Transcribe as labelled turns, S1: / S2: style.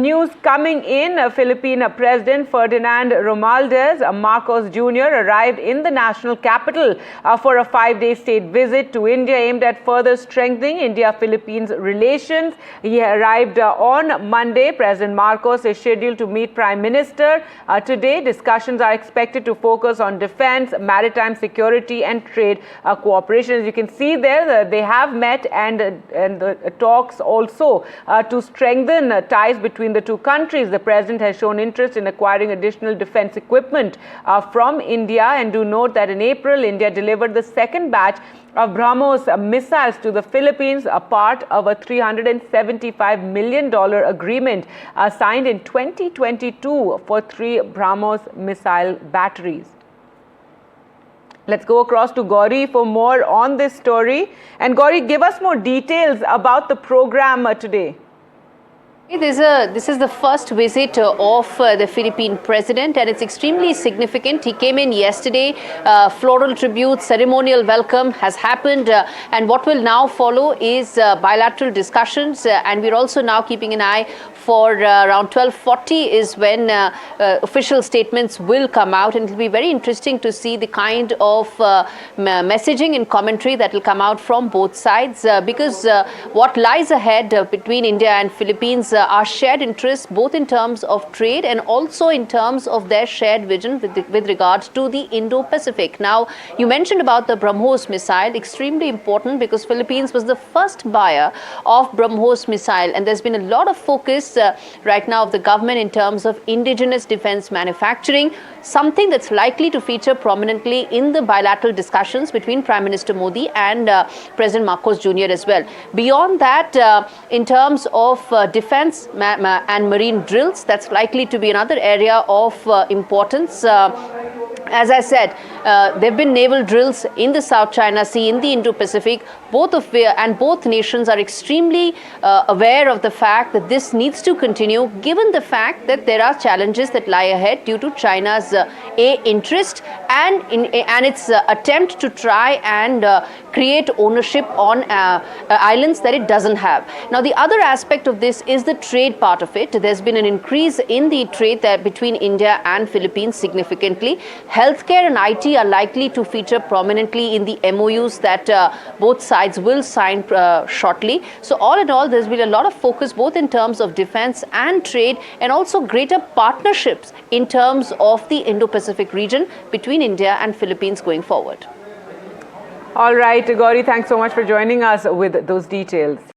S1: news coming in. Philippine President Ferdinand Marcos Jr. arrived in the national capital for a 5-day state visit to India aimed at further strengthening India-Philippines relations. He arrived on Monday. President Marcos is scheduled to meet Prime Minister today. Discussions are expected to focus on defense, maritime security and trade cooperation. As you can see there, they have met and the talks also to strengthen ties between the two countries. The President has shown interest in acquiring additional defense equipment from India, and do note that in April, India delivered the second batch of BrahMos missiles to the Philippines, a part of a $375 million agreement signed in 2022 for 3 BrahMos missile batteries. Let's go across to Gauri for more on this story. And Gauri, give us more details about the program today.
S2: This is the first visit of the Philippine President, and it's extremely significant. He came in yesterday, floral tribute, ceremonial welcome has happened, and what will now follow is bilateral discussions, and we're also now keeping an eye for around 12:40 is when official statements will come out, and it will be very interesting to see the kind of messaging and commentary that will come out from both sides, because what lies ahead between India and Philippines are shared interests, both in terms of trade and also in terms of their shared vision with regards to the Indo-Pacific. Now, you mentioned about the BrahMos missile, extremely important because Philippines was the first buyer of BrahMos missile, and there's been a lot of focus right now of the government in terms of indigenous defense manufacturing, something that's likely to feature prominently in the bilateral discussions between Prime Minister Modi and President Marcos Jr. as well. Beyond that, in terms of defense and marine drills, that's likely to be another area of importance. As I said, there have been naval drills in the South China Sea, in the Indo-Pacific, both nations are extremely aware of the fact that this needs to continue, given the fact that there are challenges that lie ahead due to China's interest and its attempt to try and create ownership on islands that it doesn't have. Now, the other aspect of this is the trade part of it. There's been an increase in the trade between India and Philippines significantly. Healthcare and IT are likely to feature prominently in the MOUs that both sides will sign shortly. So all in all, there's been a lot of focus both in terms of defense and trade, and also greater partnerships in terms of the Indo-Pacific region between India and Philippines going forward.
S1: All right, Gauri, thanks so much for joining us with those details.